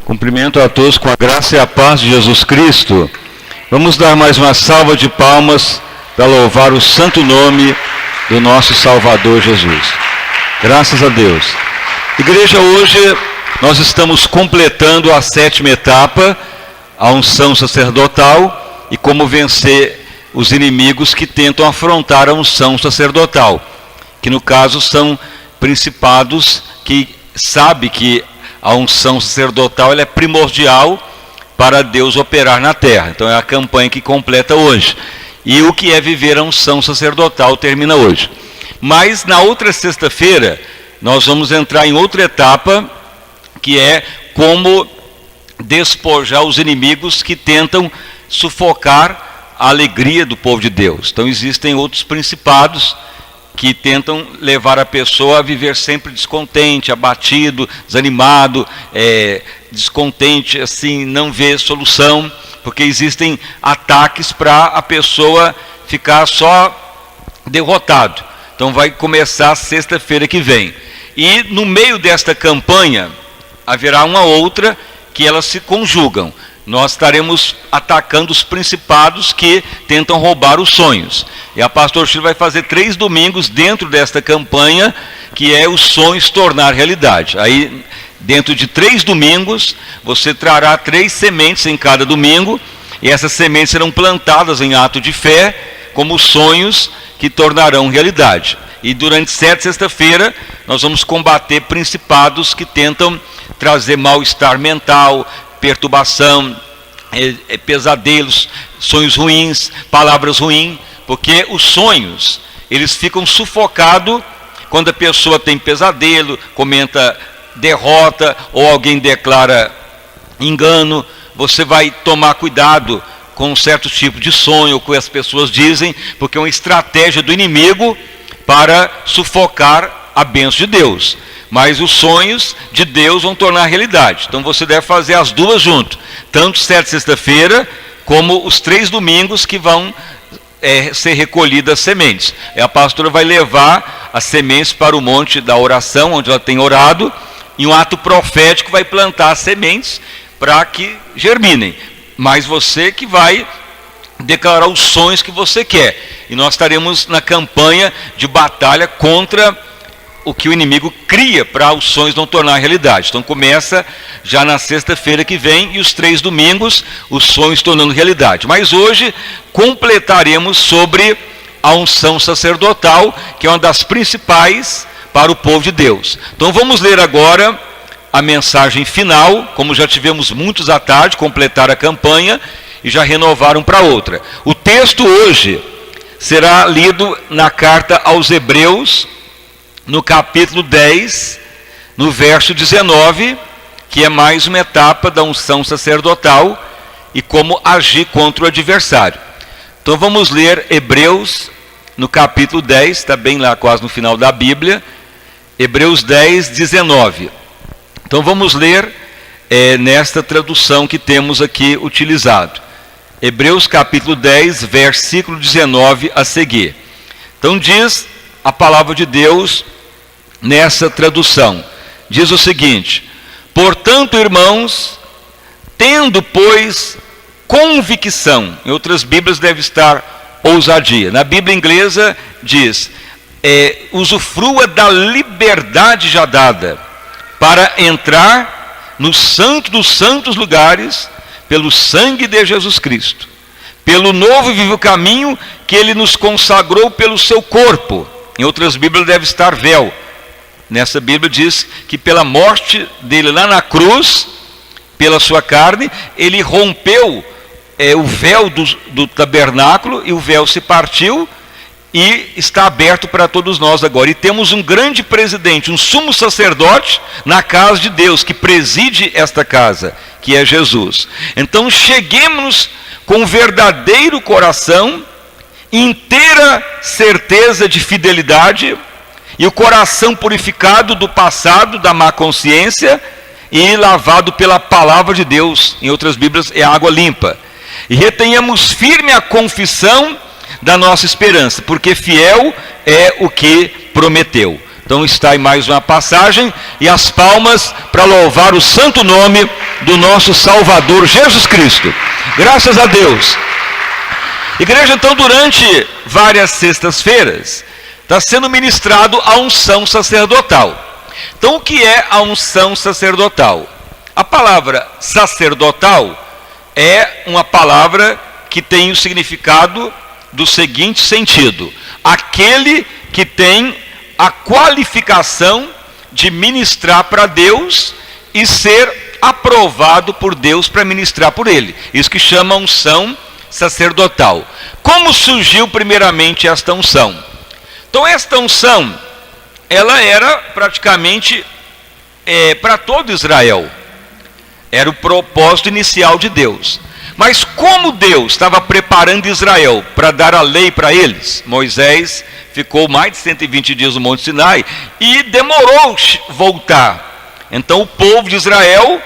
Cumprimento a todos com a graça e a paz de Jesus Cristo. Vamos dar mais uma salva de palmas para louvar o santo nome do nosso Salvador Jesus. Graças a Deus. Igreja, hoje nós estamos completando a 7ª etapa, a unção sacerdotal e como vencer os inimigos que tentam afrontar a unção sacerdotal, que no caso são principados que sabem que a unção sacerdotal ela é primordial para Deus operar na terra. Então é a campanha que completa hoje. E o que é viver a unção sacerdotal termina hoje. Mas na outra sexta-feira nós vamos entrar em outra etapa, que é como despojar os inimigos que tentam sufocar a alegria do povo de Deus. Então existem outros principados que tentam levar a pessoa a viver sempre descontente, abatido, desanimado, descontente, assim, não vê solução, porque existem ataques para a pessoa ficar só derrotado. Então vai começar sexta-feira que vem. E no meio desta campanha haverá uma outra que elas se conjugam. Nós estaremos atacando os principados que tentam roubar os sonhos. E a pastor Chile vai fazer 3 domingos dentro desta campanha, que é os sonhos tornar realidade. Aí, dentro de 3 domingos, você trará 3 sementes em cada domingo, e essas sementes serão plantadas em ato de fé, como sonhos que tornarão realidade. E durante 7 sexta-feira, nós vamos combater principados que tentam trazer mal-estar mental, perturbação, pesadelos, sonhos ruins, palavras ruins, porque os sonhos, eles ficam sufocados quando a pessoa tem pesadelo, comenta derrota, ou alguém declara engano. Você vai tomar cuidado com um certo tipo de sonho, que as pessoas dizem, porque é uma estratégia do inimigo para sufocar a bênção de Deus. Mas os sonhos de Deus vão tornar realidade. Então você deve fazer as duas junto. Tanto 7 sexta-feira, como os 3 domingos que vão ser recolhidas sementes. E a pastora vai levar as sementes para o monte da oração, onde ela tem orado, e um ato profético vai plantar as sementes para que germinem. Mas você que vai declarar os sonhos que você quer. E nós estaremos na campanha de batalha contra o que o inimigo cria para os sonhos não tornar realidade. Então começa já na sexta-feira que vem, e os 3 domingos, os sonhos tornando realidade. Mas hoje completaremos sobre a unção sacerdotal, que é uma das principais para o povo de Deus. Então vamos ler agora a mensagem final, como já tivemos muitos à tarde, completar a campanha e já renovaram para outra. O texto hoje será lido na carta aos Hebreus, no capítulo 10, no verso 19, que é mais uma etapa da unção sacerdotal e como agir contra o adversário. Então vamos ler Hebreus, no capítulo 10, está bem lá quase no final da Bíblia, Hebreus 10, 19. Então vamos ler nesta tradução que temos aqui utilizado. Hebreus capítulo 10, versículo 19 a seguir. Então diz a palavra de Deus nessa tradução. Diz o seguinte: portanto, irmãos, tendo, pois, convicção, em outras Bíblias deve estar ousadia. Na Bíblia inglesa diz, usufrua da liberdade já dada, para entrar no santo dos santos lugares, pelo sangue de Jesus Cristo, pelo novo e vivo caminho que Ele nos consagrou pelo seu corpo. Em outras Bíblias deve estar véu. Nessa Bíblia diz que pela morte dele lá na cruz, pela sua carne, ele rompeu o véu do tabernáculo, e o véu se partiu e está aberto para todos nós agora. E temos um grande presidente, um sumo sacerdote na casa de Deus, que preside esta casa, que é Jesus. Então cheguemos com verdadeiro coração, inteira certeza de fidelidade, e o coração purificado do passado, da má consciência, e lavado pela palavra de Deus. Em outras Bíblias é água limpa. E retenhamos firme a confissão da nossa esperança, porque fiel é o que prometeu. Então está aí mais uma passagem e as palmas para louvar o santo nome do nosso Salvador Jesus Cristo. Graças a Deus. Igreja, então, durante várias sextas-feiras está sendo ministrado a unção sacerdotal. Então, o que é a unção sacerdotal? A palavra sacerdotal é uma palavra que tem o significado do seguinte sentido: aquele que tem a qualificação de ministrar para Deus e ser aprovado por Deus para ministrar por Ele. Isso que chama unção sacerdotal. Como surgiu primeiramente esta unção? Então esta unção, ela era praticamente para todo Israel. Era o propósito inicial de Deus. Mas como Deus estava preparando Israel para dar a lei para eles, Moisés ficou mais de 120 dias no Monte Sinai e demorou voltar. Então o povo de Israel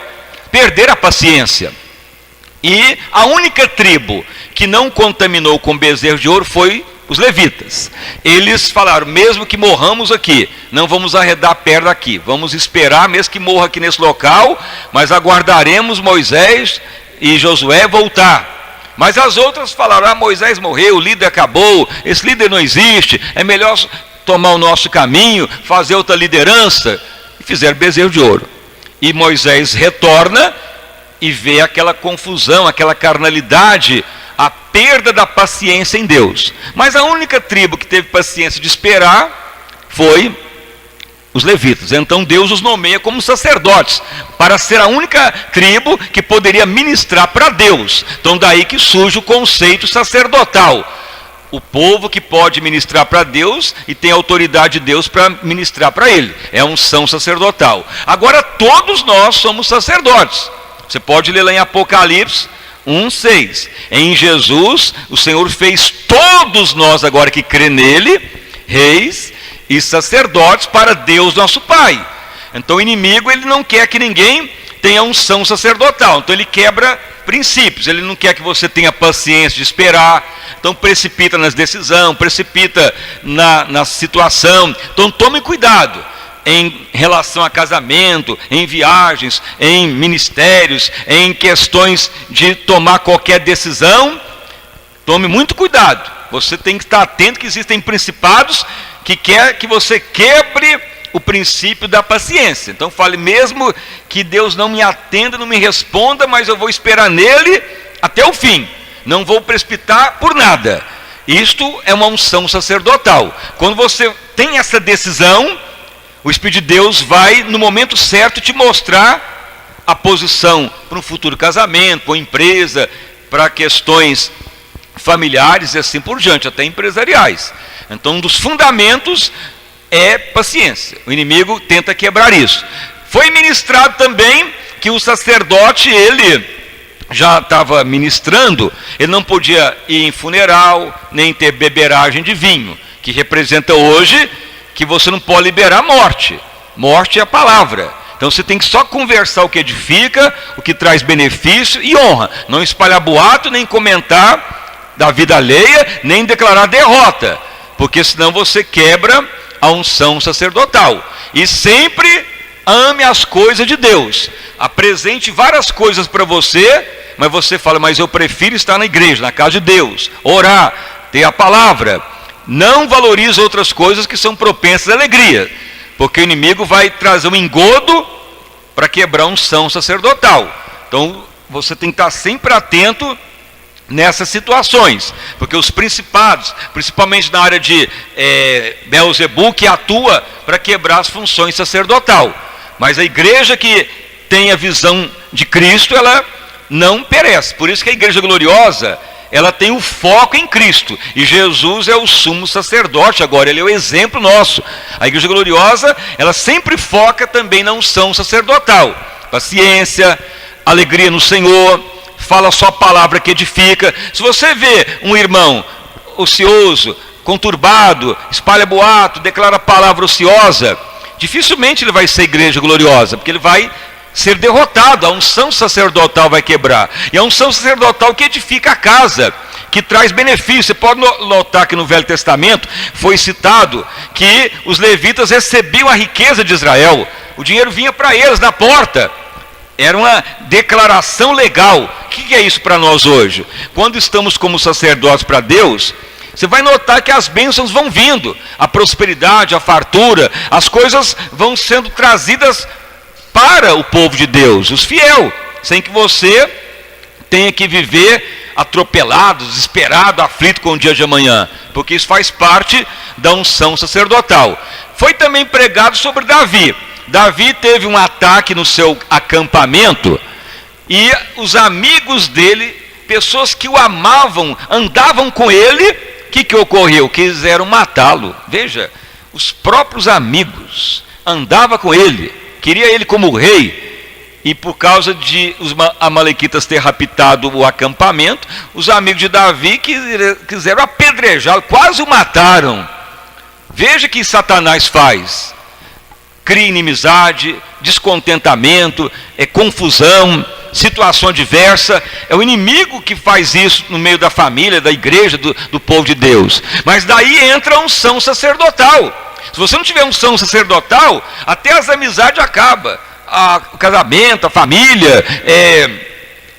perderam a paciência. E a única tribo que não contaminou com bezerro de ouro foi os levitas. Eles falaram: mesmo que morramos aqui, não vamos arredar pé daqui, vamos esperar, mesmo que morra aqui nesse local, mas aguardaremos Moisés e Josué voltar. Mas as outras falaram: Moisés morreu, o líder acabou, esse líder não existe, é melhor tomar o nosso caminho, fazer outra liderança. E fizeram bezerro de ouro. E Moisés retorna e vê aquela confusão, aquela carnalidade, a perda da paciência em Deus. Mas a única tribo que teve paciência de esperar foi os levitas. Então Deus os nomeia como sacerdotes, para ser a única tribo que poderia ministrar para Deus. Então daí que surge o conceito sacerdotal. O povo que pode ministrar para Deus e tem autoridade de Deus para ministrar para ele. É a unção sacerdotal. Agora todos nós somos sacerdotes. Você pode ler lá em Apocalipse 1:6. Em Jesus, o Senhor fez todos nós agora que crê nele, reis e sacerdotes para Deus nosso Pai. Então o inimigo, ele não quer que ninguém tenha unção sacerdotal. Então ele quebra princípios. Ele não quer que você tenha paciência de esperar. Então precipita nas decisões, precipita na situação. Então tome cuidado em relação a casamento, em viagens, em ministérios, em questões de tomar qualquer decisão. Tome muito cuidado. Você tem que estar atento que existem principados que quer que você quebre o princípio da paciência. Então fale: mesmo que Deus não me atenda, não me responda, mas eu vou esperar nele até o fim. Não vou precipitar por nada. Isto é uma unção sacerdotal. Quando você tem essa decisão, o Espírito de Deus vai, no momento certo, te mostrar a posição para um futuro casamento, para uma empresa, para questões familiares e assim por diante, até empresariais. Então, um dos fundamentos é paciência. O inimigo tenta quebrar isso. Foi ministrado também que o sacerdote, ele já estava ministrando, ele não podia ir em funeral, nem ter beberagem de vinho, que representa hoje que você não pode liberar morte. Morte é a palavra. Então você tem que só conversar o que edifica, o que traz benefício e honra. Não espalhar boato, nem comentar da vida alheia, nem declarar derrota. Porque senão você quebra a unção sacerdotal. E sempre ame as coisas de Deus. Apresente várias coisas para você, mas você fala: mas eu prefiro estar na igreja, na casa de Deus, orar, ter a palavra. Não valorize outras coisas que são propensas à alegria, porque o inimigo vai trazer um engodo para quebrar a unção sacerdotal. Então você tem que estar sempre atento nessas situações, porque os principados, principalmente na área de Beelzebul, que atua para quebrar as funções sacerdotal. Mas a igreja que tem a visão de Cristo, ela não perece. Por isso que a igreja gloriosa, ela tem o foco em Cristo, e Jesus é o sumo sacerdote agora, ele é o exemplo nosso. A igreja gloriosa, ela sempre foca também na unção sacerdotal, paciência, alegria no Senhor, fala só a palavra que edifica. Se você vê um irmão ocioso, conturbado, espalha boato, declara a palavra ociosa, dificilmente ele vai ser igreja gloriosa, porque ele vai ser derrotado. A unção sacerdotal vai quebrar. E a unção sacerdotal que edifica a casa, que traz benefício. Você pode notar que no Velho Testamento foi citado que os levitas recebiam a riqueza de Israel. O dinheiro vinha para eles na porta. Era uma declaração legal. O que é isso para nós hoje? Quando estamos como sacerdotes para Deus, você vai notar que as bênçãos vão vindo. A prosperidade, a fartura, as coisas vão sendo trazidas para o povo de Deus, os fiéis, sem que você tenha que viver atropelado, desesperado, aflito com o dia de amanhã, porque isso faz parte da unção sacerdotal. Foi também pregado sobre Davi. Davi teve um ataque no seu acampamento e os amigos dele, pessoas que o amavam, andavam com ele. O que ocorreu? Quiseram matá-lo. Veja, os próprios amigos andavam com ele, queria ele como rei. E por causa de os amalequitas ter raptado o acampamento, os amigos de Davi quiseram apedrejá-lo, quase o mataram. Veja o que Satanás faz. Cria inimizade, descontentamento, confusão, situação adversa. É o inimigo que faz isso no meio da família, da igreja, do povo de Deus. Mas daí entra a unção sacerdotal. Se você não tiver unção sacerdotal, até as amizades acabam. O casamento, a família,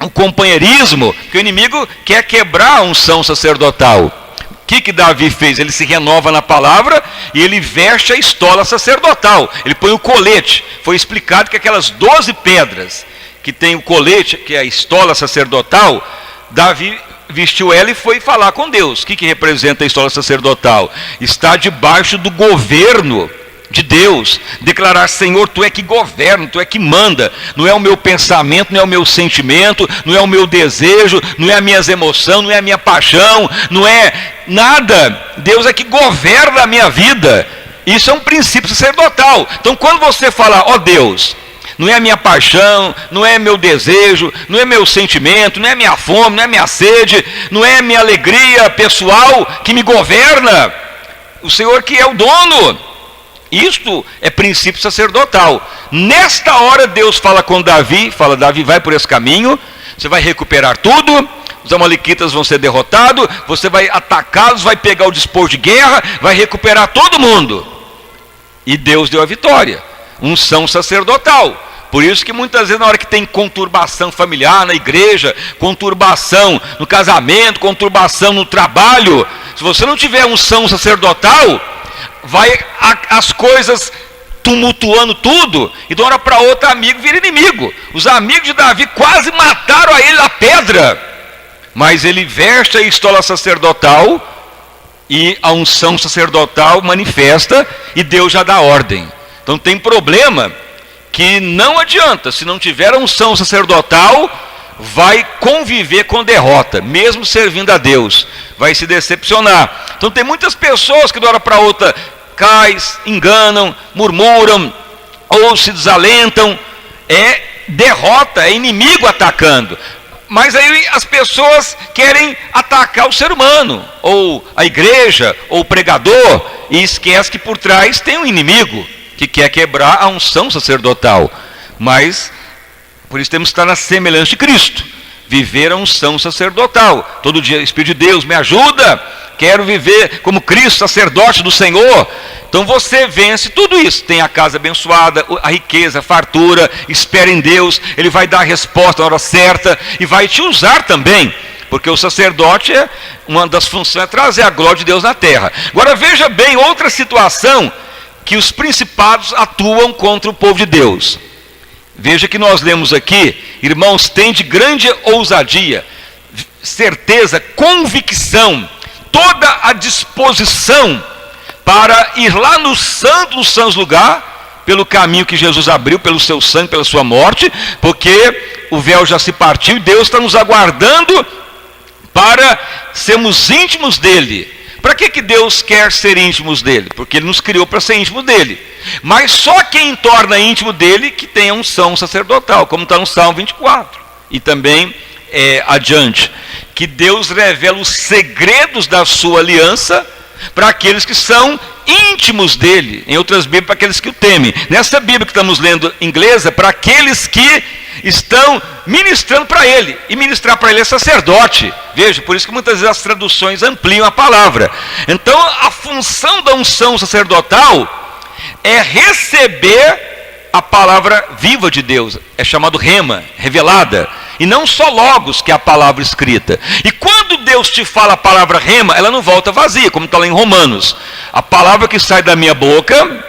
o companheirismo, que o inimigo quer quebrar a unção sacerdotal. O que Davi fez? Ele se renova na palavra e ele veste a estola sacerdotal. Ele põe o colete. Foi explicado que aquelas 12 pedras que tem o colete, que é a estola sacerdotal, Davi vestiu ela e foi falar com Deus. O que representa a estola sacerdotal? Está debaixo do governo de Deus, declarar: Senhor, Tu é que governa, Tu é que manda, não é o meu pensamento, não é o meu sentimento, não é o meu desejo, não é as minhas emoções, não é a minha paixão, não é nada. Deus é que governa a minha vida. Isso é um princípio sacerdotal. Então quando você fala: ó Deus, não é a minha paixão, não é meu desejo, não é meu sentimento, não é minha fome, não é minha sede, não é minha alegria pessoal que me governa, o Senhor que é o dono. Isto é princípio sacerdotal. Nesta hora Deus fala com Davi, fala: Davi, vai por esse caminho, você vai recuperar tudo, os amalequitas vão ser derrotados, você vai atacá-los, vai pegar o despojo de guerra, vai recuperar todo mundo. E Deus deu a vitória. Unção sacerdotal. Por isso que muitas vezes na hora que tem conturbação familiar na igreja, conturbação no casamento, conturbação no trabalho, se você não tiver unção sacerdotal, vai as coisas tumultuando tudo, e de uma hora para outra amigo vira inimigo. Os amigos de Davi quase mataram a ele a pedra, mas ele veste a estola sacerdotal e a unção sacerdotal manifesta e Deus já dá ordem. Então tem problema que não adianta, se não tiver a unção sacerdotal, vai conviver com derrota, mesmo servindo a Deus, vai se decepcionar. Então tem muitas pessoas que de uma hora para outra caem, enganam, murmuram, ou se desalentam. É derrota, é inimigo atacando. Mas aí as pessoas querem atacar o ser humano, ou a igreja, ou o pregador, e esquece que por trás tem um inimigo que quer quebrar a unção sacerdotal. Mas por isso temos que estar na semelhança de Cristo, viver a unção sacerdotal. Todo dia, Espírito de Deus, me ajuda, quero viver como Cristo, sacerdote do Senhor. Então você vence tudo isso, tem a casa abençoada, a riqueza, a fartura, espera em Deus, Ele vai dar a resposta na hora certa e vai te usar também, porque o sacerdote, uma das funções é trazer a glória de Deus na terra. Agora veja bem outra situação que os principados atuam contra o povo de Deus. Veja que nós lemos aqui: irmãos, tende grande ousadia, certeza, convicção, toda a disposição para ir lá no santo dos santos lugar, pelo caminho que Jesus abriu, pelo seu sangue, pela sua morte, porque o véu já se partiu e Deus está nos aguardando para sermos íntimos dele. Para que Deus quer ser íntimos dele? Porque Ele nos criou para ser íntimo dele. Mas só quem torna íntimo dele que tem a unção sacerdotal, como está no Salmo 24. E também adiante, que Deus revela os segredos da sua aliança para aqueles que são íntimos dele. Em outras Bíblias, para aqueles que o temem. Nessa Bíblia que estamos lendo em inglês, é para aqueles que estão ministrando para ele. E ministrar para ele é sacerdote. Veja, por isso que muitas vezes as traduções ampliam a palavra. Então, a função da unção sacerdotal é receber a palavra viva de Deus. É chamado rema, revelada. E não só logos, que é a palavra escrita. E quando Deus te fala a palavra rema, ela não volta vazia, como está lá em Romanos. A palavra que sai da minha boca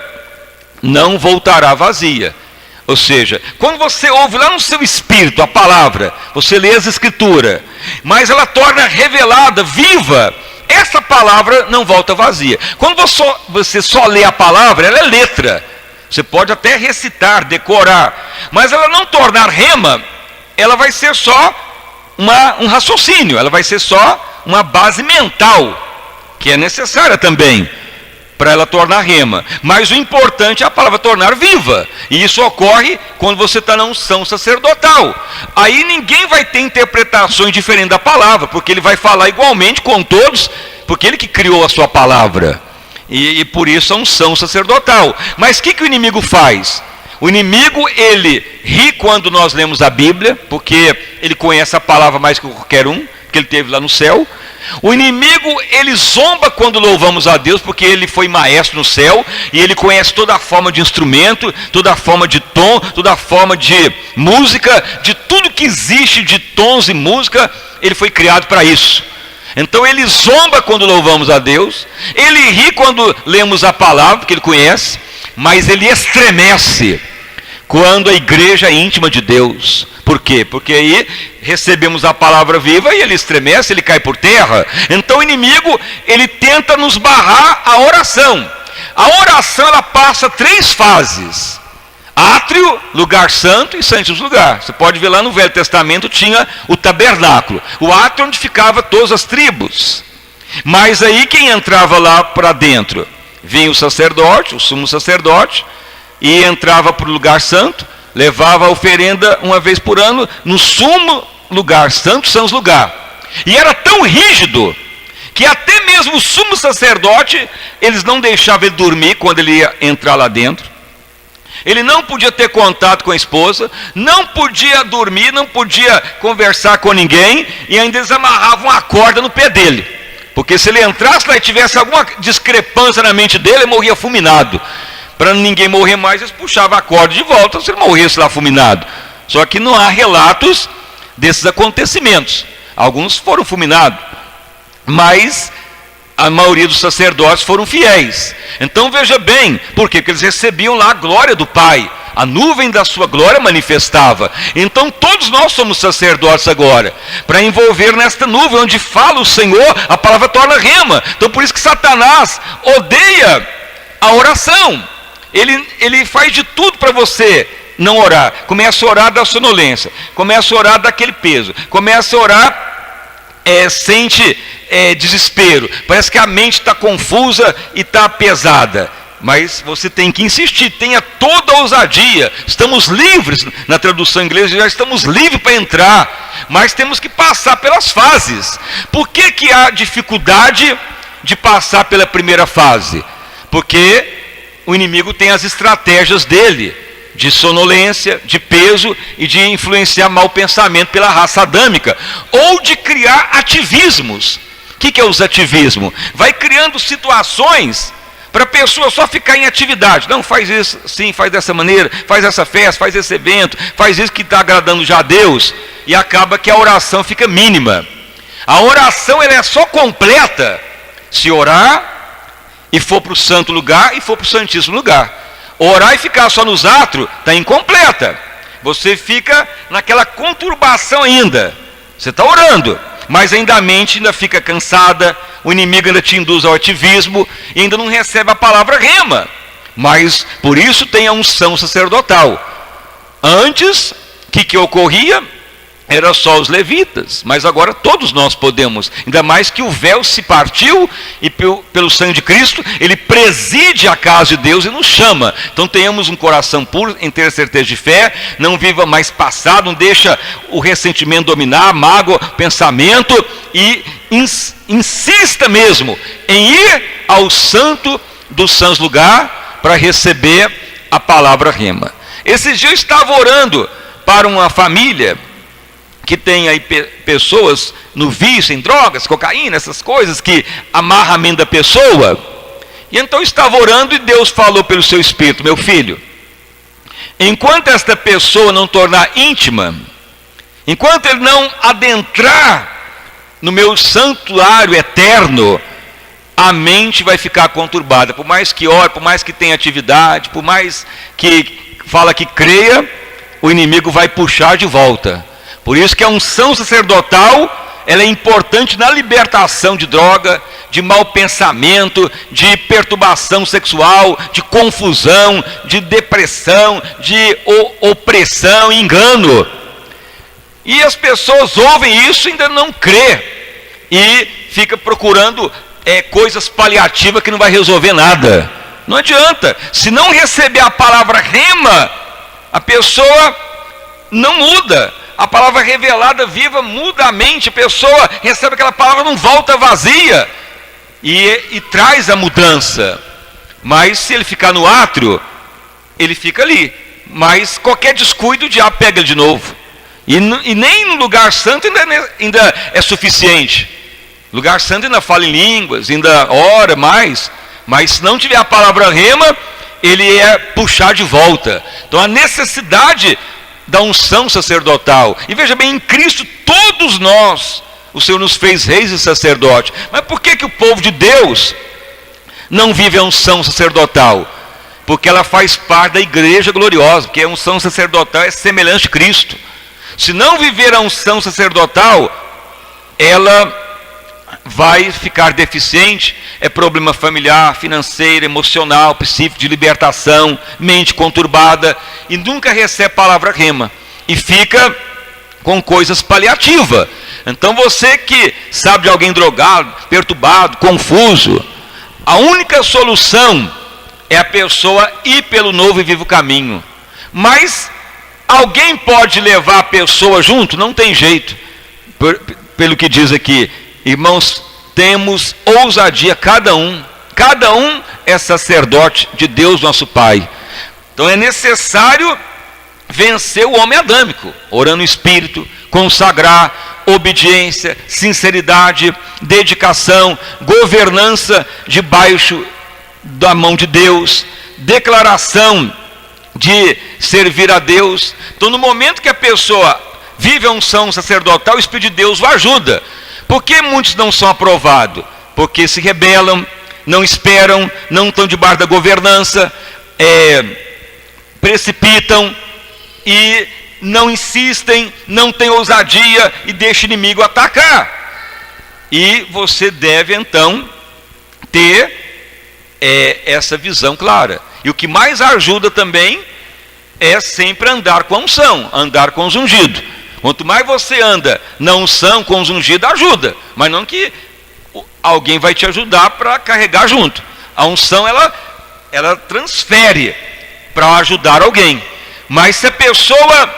não voltará vazia. Ou seja, quando você ouve lá no seu espírito a palavra, você lê as escrituras, mas ela torna revelada, viva, essa palavra não volta vazia. Quando você só lê a palavra, ela é letra. Você pode até recitar, decorar, mas ela não tornar rema, ela vai ser só um raciocínio, ela vai ser só uma base mental, que é necessária também, para ela tornar rema. Mas o importante é a palavra tornar viva. E isso ocorre quando você está na unção sacerdotal. Aí ninguém vai ter interpretações diferentes da palavra, porque ele vai falar igualmente com todos, porque ele que criou a sua palavra. E por isso a unção sacerdotal. Mas o que o inimigo faz? O inimigo, ele ri quando nós lemos a Bíblia, porque ele conhece a palavra mais que qualquer um, que ele teve lá no céu. O inimigo, ele zomba quando louvamos a Deus, porque ele foi maestro no céu, e ele conhece toda a forma de instrumento, toda a forma de tom, toda a forma de música, de tudo que existe de tons e música, ele foi criado para isso. Então ele zomba quando louvamos a Deus, ele ri quando lemos a palavra, porque ele conhece, mas ele estremece quando a igreja é íntima de Deus. Por quê? Porque aí recebemos a palavra viva e ele estremece, ele cai por terra. Então o inimigo, ele tenta nos barrar a oração. A oração, ela passa 3 fases: átrio, lugar santo e santos lugar. Você pode ver lá no Velho Testamento, tinha o tabernáculo. O átrio onde ficava todas as tribos. Mas aí quem entrava lá para dentro? Vinha o sacerdote, o sumo sacerdote, e entrava para o lugar santo, levava a oferenda uma vez por ano no sumo lugar, santo santos lugar. E era tão rígido que até mesmo o sumo sacerdote, eles não deixavam ele dormir quando ele ia entrar lá dentro. Ele não podia ter contato com a esposa, não podia dormir, não podia conversar com ninguém, e ainda eles amarravam a corda no pé dele. Porque se ele entrasse lá e tivesse alguma discrepância na mente dele, ele morria fulminado. Para ninguém morrer mais, eles puxavam a corda de volta, se ele morresse lá fulminado. Só que não há relatos desses acontecimentos. Alguns foram fulminados, mas a maioria dos sacerdotes foram fiéis. Então veja bem, por quê? Porque eles recebiam lá a glória do Pai. A nuvem da sua glória manifestava. Então todos nós somos sacerdotes agora, para envolver nesta nuvem onde fala o Senhor, a palavra torna rema. Então por isso que Satanás odeia a oração. Ele faz de tudo para você não orar. Começa a orar da sonolência, começa a orar daquele peso, começa a orar, sente desespero, parece que a mente está confusa e está pesada. Mas você tem que insistir, tenha toda a ousadia. Estamos livres, na tradução inglesa já estamos livres para entrar, mas temos que passar pelas fases. Por que há dificuldade de passar pela primeira fase? Porque o inimigo tem as estratégias dele, de sonolência, de peso e de influenciar mau pensamento pela raça adâmica, ou de criar ativismos. O que é os ativismos? Vai criando situações para a pessoa só ficar em atividade. Não, faz isso, sim, faz dessa maneira, faz essa festa, faz esse evento, faz isso que está agradando já a Deus, e acaba que a oração fica mínima. A oração, ela é só completa se orar e for para o santo lugar e for para o santíssimo lugar. Orar e ficar só nos átrios está incompleta. Você fica naquela conturbação ainda. Você está orando, mas ainda a mente ainda fica cansada, o inimigo ainda te induz ao ativismo e ainda não recebe a palavra rema. Mas por isso tem a unção sacerdotal. Antes, o que ocorria? Era só os levitas, mas agora todos nós podemos, ainda mais que o véu se partiu e pelo sangue de Cristo, ele preside a casa de Deus e nos chama. Então tenhamos um coração puro em ter certeza de fé, não viva mais passado, não deixa o ressentimento dominar, mágoa, pensamento, e insista mesmo em ir ao santo do Sans Lugar para receber a palavra rema. Esses dias eu estava orando para uma família que tem aí pessoas no vício, em drogas, cocaína, essas coisas que amarram a mente da pessoa. E então eu estava orando e Deus falou pelo seu Espírito: meu filho, enquanto esta pessoa não tornar íntima, enquanto ele não adentrar no meu santuário eterno, a mente vai ficar conturbada. Por mais que ore, por mais que tenha atividade, por mais que fala que creia, o inimigo vai puxar de volta. Por isso que a unção sacerdotal, ela é importante na libertação de droga, de mau pensamento, de perturbação sexual, de confusão, de depressão, de opressão, engano. E as pessoas ouvem isso e ainda não crê, e fica procurando coisas paliativas que não vai resolver nada. Não adianta. Se não receber a palavra rema, a pessoa não muda. A palavra revelada, viva, muda a mente. A pessoa recebe aquela palavra, não volta vazia e traz a mudança. Mas se ele ficar no átrio, ele fica ali. Mas qualquer descuido, o diabo pega ele de novo. E nem no lugar santo ainda é suficiente. Lugar santo ainda fala em línguas, ainda ora mais. Mas se não tiver a palavra rema, ele é puxar de volta. Então a necessidade da unção sacerdotal. E veja bem, em Cristo todos nós, o Senhor nos fez reis e sacerdotes. Mas por que o povo de Deus não vive a unção sacerdotal? Porque ela faz parte da igreja gloriosa, porque a unção sacerdotal é semelhante a Cristo. Se não viver a unção sacerdotal, ela vai ficar deficiente. É problema familiar, financeiro, emocional, psíquico, de libertação, mente conturbada, e nunca recebe a palavra rema, e fica com coisas paliativas. Então você que sabe de alguém drogado, perturbado, confuso, a única solução é a pessoa ir pelo novo e vivo caminho. Mas alguém pode levar a pessoa junto? Não tem jeito. Pelo que diz aqui, irmãos, temos ousadia, cada um é sacerdote de Deus nosso Pai. Então é necessário vencer o homem adâmico, orando no Espírito, consagrar, obediência, sinceridade, dedicação, governança debaixo da mão de Deus, declaração de servir a Deus. Então no momento que a pessoa vive a unção sacerdotal, o Espírito de Deus o ajuda. Por que muitos não são aprovados? Porque se rebelam, não esperam, não estão debaixo da governança, precipitam e não insistem, não têm ousadia e deixam o inimigo atacar. E você deve então ter essa visão clara. E o que mais ajuda também é sempre andar com a unção, andar com os ungidos. Quanto mais você anda na unção com os ungidos, ajuda. Mas não que alguém vai te ajudar para carregar junto. A unção, ela transfere para ajudar alguém. Mas se a pessoa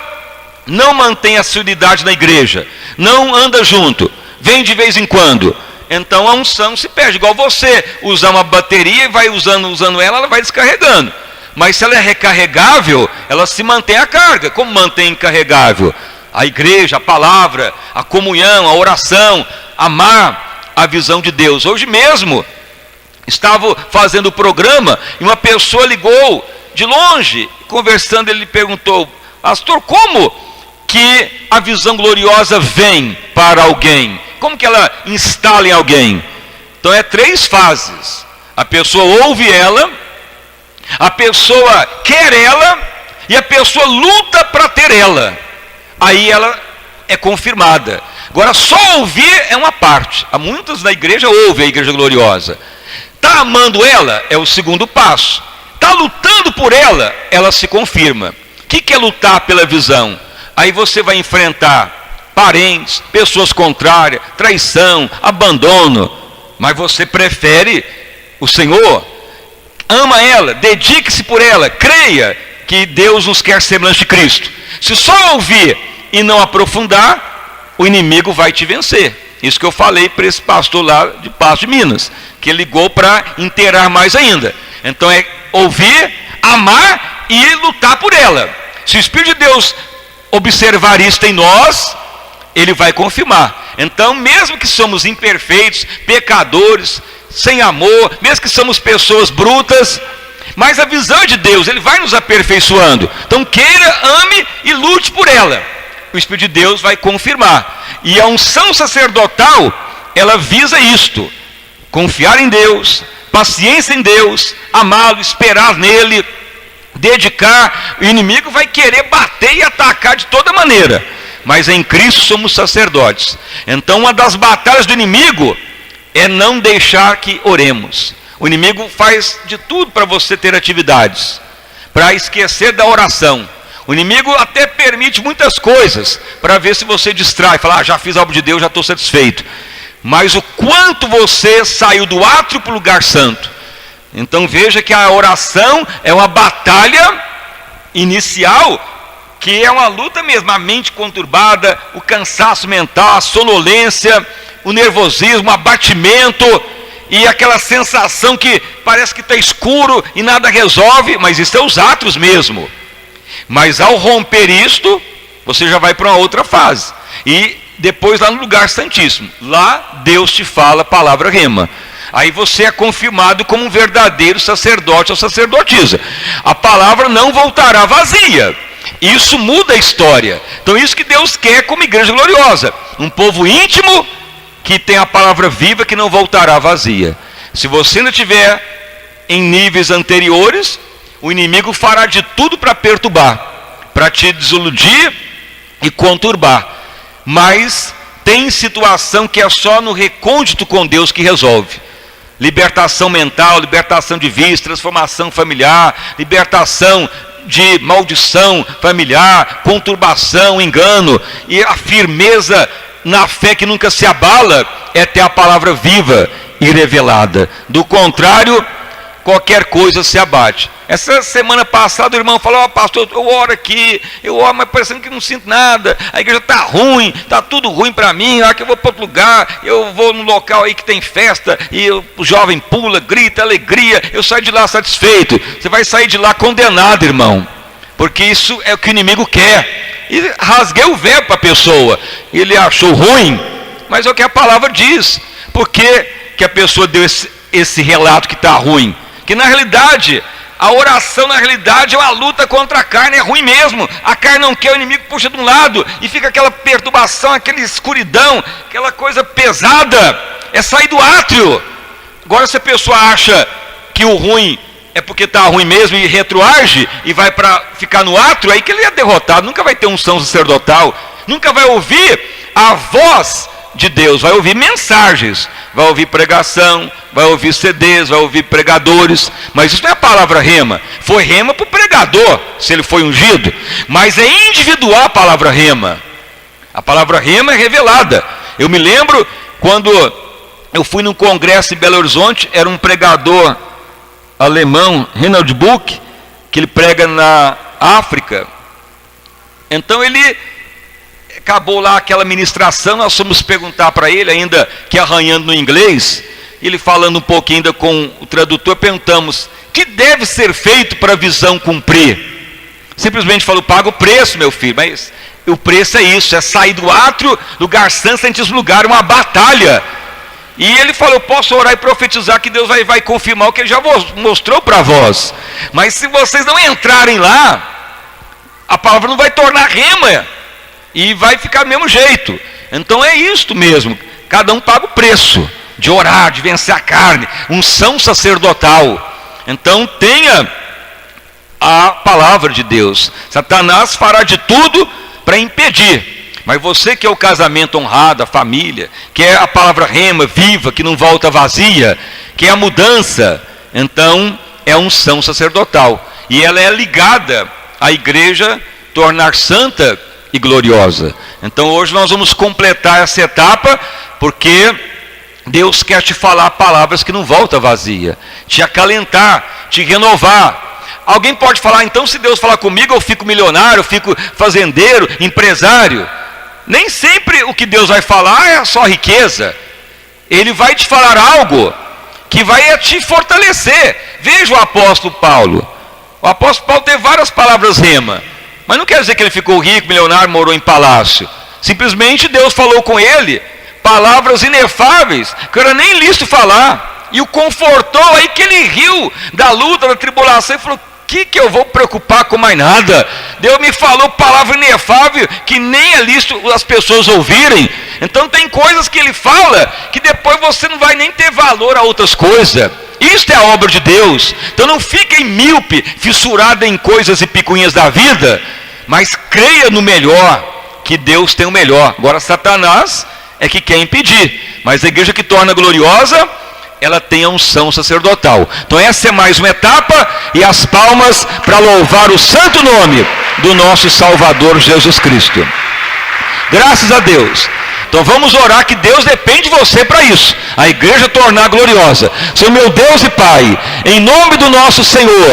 não mantém a unidade na igreja, não anda junto, vem de vez em quando, então a unção se perde. Igual você usar uma bateria e vai usando ela vai descarregando. Mas se ela é recarregável, ela se mantém a carga. Como mantém carregável? A igreja, a palavra, a comunhão, a oração, amar a visão de Deus. Hoje mesmo, estava fazendo o programa e uma pessoa ligou de longe, conversando, ele perguntou: pastor, como que a visão gloriosa vem para alguém? Como que ela instala em alguém? Então é 3 fases. A pessoa ouve ela, a pessoa quer ela e a pessoa luta para ter ela. Aí ela é confirmada. Agora só ouvir é uma parte. Há muitos na igreja ouvem a igreja gloriosa. Está amando ela? É o segundo passo. Está lutando por ela? Ela se confirma. O que é lutar pela visão? Aí você vai enfrentar parentes, pessoas contrárias, traição, abandono. Mas você prefere o Senhor? Ama ela, dedique-se por ela, creia que Deus nos quer semelhante de Cristo. Se só ouvir e não aprofundar, o inimigo vai te vencer. Isso que eu falei para esse pastor lá de Passo de Minas, que ele ligou para inteirar mais ainda. Então é ouvir, amar e lutar por ela. Se o Espírito de Deus observar isso em nós, ele vai confirmar. Então, mesmo que somos imperfeitos, pecadores, sem amor, mesmo que somos pessoas brutas, mas a visão de Deus, ele vai nos aperfeiçoando. Então queira, ame e lute por ela. O Espírito de Deus vai confirmar. E a unção sacerdotal, ela visa isto: confiar em Deus, paciência em Deus, amá-lo, esperar nele, dedicar. O inimigo vai querer bater e atacar de toda maneira, mas em Cristo somos sacerdotes. Então uma das batalhas do inimigo é não deixar que oremos. O inimigo faz de tudo para você ter atividades, para esquecer da oração. O inimigo até permite muitas coisas para ver se você distrai, fala, já fiz algo de Deus, já estou satisfeito. Mas o quanto você saiu do átrio para o lugar santo. Então veja que a oração é uma batalha inicial, que é uma luta mesmo. A mente conturbada, o cansaço mental, a sonolência, o nervosismo, o abatimento, e aquela sensação que parece que está escuro e nada resolve, mas isso é os átrios mesmo. Mas ao romper isto, você já vai para uma outra fase. E depois lá no lugar santíssimo, lá Deus te fala a palavra rema. Aí você é confirmado como um verdadeiro sacerdote ou sacerdotisa. A palavra não voltará vazia. Isso muda a história. Então isso que Deus quer como igreja gloriosa. Um povo íntimo que tem a palavra viva, que não voltará vazia. Se você ainda estiver em níveis anteriores, o inimigo fará de tudo para perturbar, para te desiludir e conturbar. Mas tem situação que é só no recôndito com Deus que resolve. Libertação mental, libertação de vício, transformação familiar, libertação de maldição familiar, conturbação, engano, e a firmeza na fé que nunca se abala é ter a palavra viva e revelada. Do contrário, qualquer coisa se abate. Essa semana passada o irmão falou, pastor, eu oro aqui, eu oro, mas parecendo que não sinto nada, a igreja está ruim, está tudo ruim para mim, a hora que eu vou para outro lugar, eu vou num local aí que tem festa, e o jovem pula, grita, alegria, eu saio de lá satisfeito. Você vai sair de lá condenado, irmão, porque isso é o que o inimigo quer. E rasguei o véu para a pessoa, ele achou ruim, mas é o que a palavra diz. Por que a pessoa deu esse relato que está ruim? Que na realidade, a oração na realidade é uma luta contra a carne, é ruim mesmo. A carne não quer, o inimigo puxa de um lado, e fica aquela perturbação, aquela escuridão, aquela coisa pesada, é sair do átrio. Agora se a pessoa acha que o ruim é porque está ruim mesmo e retroage e vai para ficar no átrio, aí que ele é derrotado, nunca vai ter unção sacerdotal, nunca vai ouvir a voz de Deus, vai ouvir mensagens, vai ouvir pregação, vai ouvir CDs, vai ouvir pregadores, mas isso não é a palavra rema. Foi rema para o pregador, se ele foi ungido, mas é individual a palavra rema. A palavra rema é revelada. Eu me lembro quando eu fui num congresso em Belo Horizonte, era um pregador alemão, Reinhard Buck, que ele prega na África. Então ele acabou lá aquela ministração, nós fomos perguntar para ele, ainda que arranhando no inglês, ele falando um pouquinho ainda com o tradutor, perguntamos, que deve ser feito para a visão cumprir? Simplesmente falou, paga o preço, meu filho, mas o preço é isso, é sair do átrio, lugar santo, santíssimo lugar, uma batalha. E ele falou, eu posso orar e profetizar que Deus vai confirmar o que ele já mostrou para vós, mas se vocês não entrarem lá, a palavra não vai tornar rema, e vai ficar do mesmo jeito. Então é isto mesmo, cada um paga o preço de orar, de vencer a carne, unção sacerdotal. Então tenha a palavra de Deus. Satanás fará de tudo para impedir, mas você que é o casamento honrado, a família, que é a palavra rema, viva, que não volta vazia, que é a mudança, então é a unção sacerdotal, e ela é ligada à igreja tornar santa e gloriosa. Então hoje nós vamos completar essa etapa, porque Deus quer te falar palavras que não voltam vazia, te acalentar, te renovar. Alguém pode falar, então se Deus falar comigo eu fico milionário, eu fico fazendeiro, empresário. Nem sempre o que Deus vai falar é só riqueza. Ele vai te falar algo que vai te fortalecer. Veja o apóstolo Paulo. O apóstolo Paulo teve várias palavras rema, mas não quer dizer que ele ficou rico, milionário, morou em palácio. Simplesmente Deus falou com ele palavras inefáveis, que eu era nem lícito falar, e o confortou. Aí que ele riu da luta, da tribulação, e falou: que eu vou preocupar com mais nada? Deus me falou palavra inefável que nem é lícito as pessoas ouvirem. Então tem coisas que ele fala que depois você não vai nem ter valor a outras coisas. Isto é a obra de Deus. Então não fique míope, fissurado em coisas e picuinhas da vida, mas creia no melhor, que Deus tem o melhor. Agora Satanás é que quer impedir, mas a igreja que torna gloriosa, ela tem a unção sacerdotal. Então essa é mais uma etapa, e as palmas para louvar o santo nome do nosso Salvador Jesus Cristo. Graças a Deus. Então vamos orar que Deus depende de você para isso, a igreja tornar gloriosa. Senhor meu Deus e Pai, em nome do nosso Senhor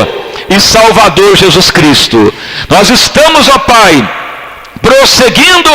e Salvador Jesus Cristo, nós estamos, ó Pai, prosseguindo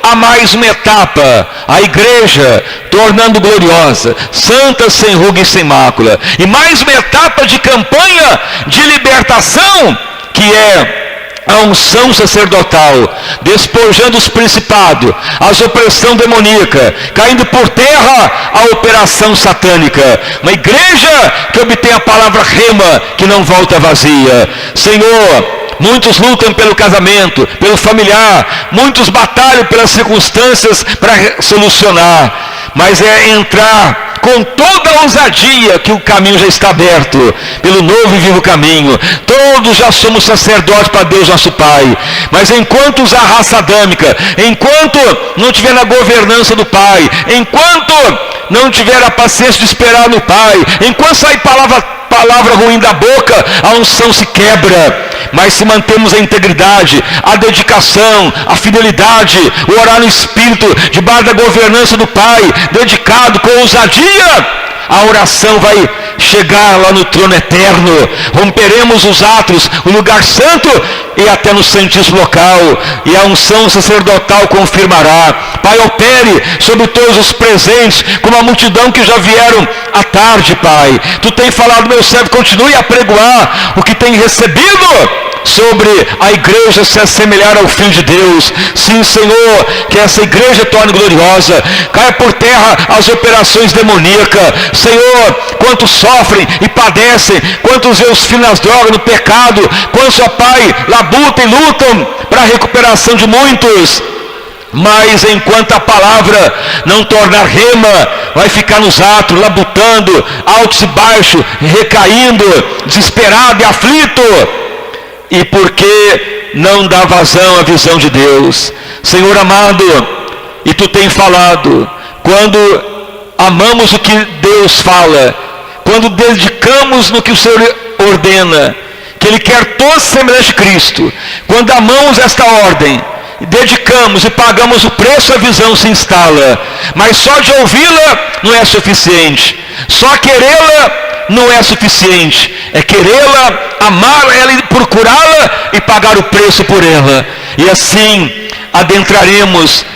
a mais uma etapa, a igreja tornando gloriosa, santa, sem ruga e sem mácula, e mais uma etapa de campanha de libertação, que é a unção sacerdotal, despojando os principados, as opressão demoníaca, caindo por terra a operação satânica. Uma igreja que obtém a palavra rema, que não volta vazia. Senhor, muitos lutam pelo casamento, pelo familiar, muitos batalham pelas circunstâncias para solucionar, mas é entrar com toda a ousadia, que o caminho já está aberto, pelo novo e vivo caminho. Todos já somos sacerdotes para Deus nosso Pai, mas enquanto usar a raça adâmica, enquanto não tiver na governança do Pai, enquanto não tiver a paciência de esperar no Pai, enquanto sair palavra ruim da boca, a unção se quebra. Mas se mantemos a integridade, a dedicação, a fidelidade, o orar no Espírito, debaixo da governança do Pai, dedicado com ousadia, a oração vai chegar lá no trono eterno. Romperemos os atos, o lugar santo e até no santíssimo local, e a unção sacerdotal confirmará. Pai, opere sobre todos os presentes, como a multidão que já vieram à tarde, Pai. Tu tem falado, meu servo, continue a pregoar o que tem recebido sobre a igreja se assemelhar ao Filho de Deus. Sim, Senhor, que essa igreja torne gloriosa, caia por terra as operações demoníacas. Senhor, quantos sofrem e padecem, quantos vê os filhos nas drogas, no pecado, quantos, ó Pai, labutam e lutam para a recuperação de muitos. Mas enquanto a palavra não tornar rema, vai ficar nos atos, labutando, altos e baixos, recaindo, desesperado e aflito. E porque não dá vazão à visão de Deus. Senhor amado, e Tu tem falado, quando amamos o que Deus fala, quando dedicamos no que o Senhor ordena, que Ele quer todos semelhantes a Cristo, quando amamos esta ordem, dedicamos e pagamos o preço, a visão se instala. Mas só de ouvi-la não é suficiente, só querê-la não é suficiente, é querê-la, amar ela e procurá-la e pagar o preço por ela. E assim adentraremos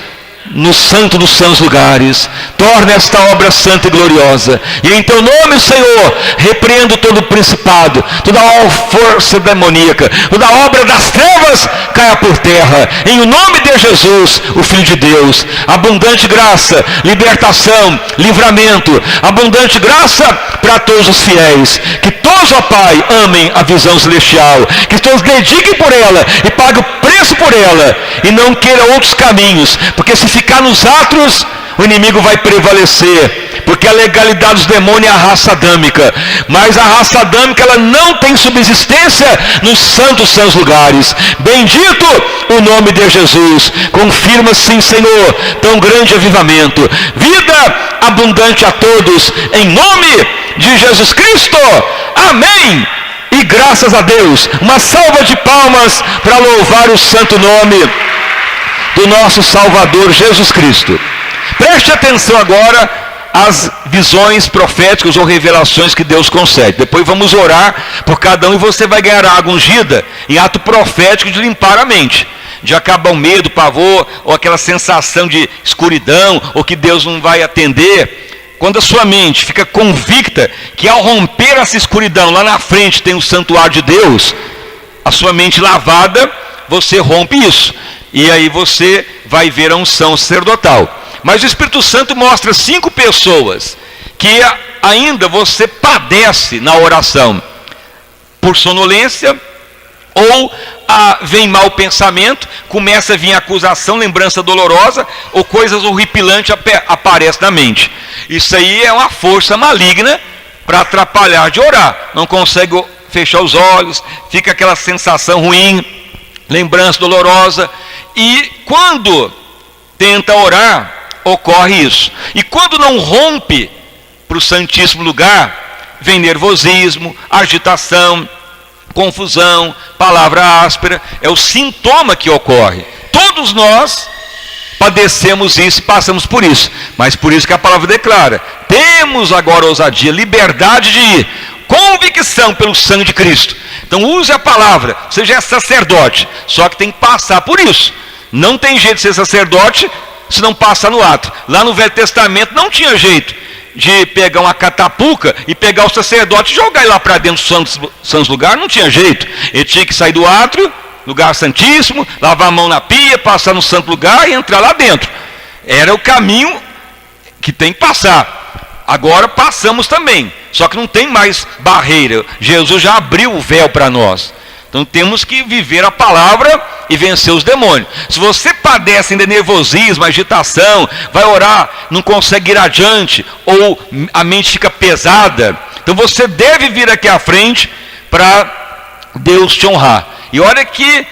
no santo dos santos lugares. Torna esta obra santa e gloriosa, e em Teu nome, Senhor, repreendo todo o principado, toda a força demoníaca, toda a obra das trevas caia por terra, em o nome de Jesus, o Filho de Deus. Abundante graça, libertação, livramento, abundante graça para todos os fiéis, que todos, ó Pai, amem a visão celestial, que todos dediquem por ela e paguem o preço por ela, e não queiram outros caminhos, porque se ficar nos atos, o inimigo vai prevalecer, porque a legalidade dos demônios é a raça adâmica, mas a raça adâmica, ela não tem subsistência nos santos lugares. Bendito o nome de Jesus. Confirma, sim, Senhor, tão grande avivamento, vida abundante a todos, em nome de Jesus Cristo, amém, e graças a Deus. Uma salva de palmas para louvar o santo nome do nosso Salvador Jesus Cristo. Preste atenção agora às visões proféticas ou revelações que Deus concede. Depois vamos orar por cada um, e você vai ganhar água ungida em ato profético de limpar a mente, de acabar o medo, o pavor, ou aquela sensação de escuridão, ou que Deus não vai atender. quando a sua mente fica convicta que ao romper essa escuridão, lá na frente tem o santuário de Deus, a sua mente lavada, você rompe isso. E aí você vai ver a unção sacerdotal. Mas o Espírito Santo mostra 5 pessoas que ainda você padece na oração. Por sonolência, ou vem mau pensamento, começa a vir acusação, lembrança dolorosa, ou coisas horripilantes aparecem na mente. Isso aí é uma força maligna para atrapalhar de orar. Não consegue fechar os olhos, fica aquela sensação ruim, lembrança dolorosa. E quando tenta orar, ocorre isso. E quando não rompe para o Santíssimo Lugar, vem nervosismo, agitação, confusão, palavra áspera. É o sintoma que ocorre. Todos nós padecemos isso e passamos por isso. Mas por isso que a palavra declara: temos agora ousadia, liberdade de ir, convicção pelo sangue de Cristo. Então use a palavra, seja é sacerdote, só que tem que passar por isso. Não tem jeito de ser sacerdote se não passar no ato. Lá no Velho Testamento não tinha jeito de pegar uma catapulca e pegar o sacerdote e jogar ele lá para dentro do santos lugar. Não tinha jeito. Ele tinha que sair do átrio, lugar santíssimo, lavar a mão na pia, passar no santo lugar e entrar lá dentro. Era o caminho que tem que passar. Agora passamos também, só que não tem mais barreira. Jesus já abriu o véu para nós. Então temos que viver a palavra e vencer os demônios. Se você padece de nervosismo, agitação, vai orar, não consegue ir adiante, ou a mente fica pesada, então você deve vir aqui à frente para Deus te honrar. E olha que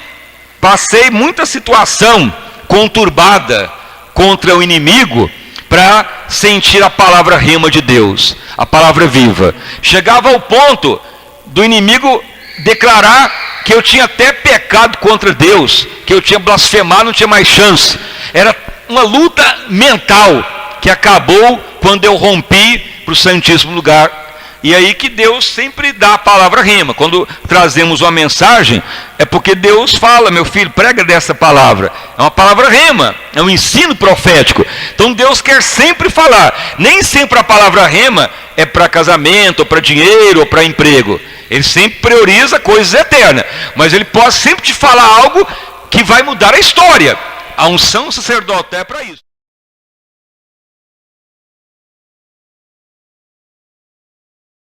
passei muita situação conturbada contra o inimigo para sentir a palavra rema de Deus, a palavra viva. Chegava ao ponto do inimigo declarar que eu tinha até pecado contra Deus, que eu tinha blasfemado, não tinha mais chance. Era uma luta mental que acabou quando eu rompi para o Santíssimo Lugar. E aí que Deus sempre dá a palavra rema. Quando trazemos uma mensagem, é porque Deus fala: meu filho, prega dessa palavra. É uma palavra rema, é um ensino profético. Então Deus quer sempre falar. Nem sempre a palavra rema é para casamento, ou para dinheiro, ou para emprego. Ele sempre prioriza coisas eternas. Mas Ele pode sempre te falar algo que vai mudar a história. A unção sacerdotal é para isso.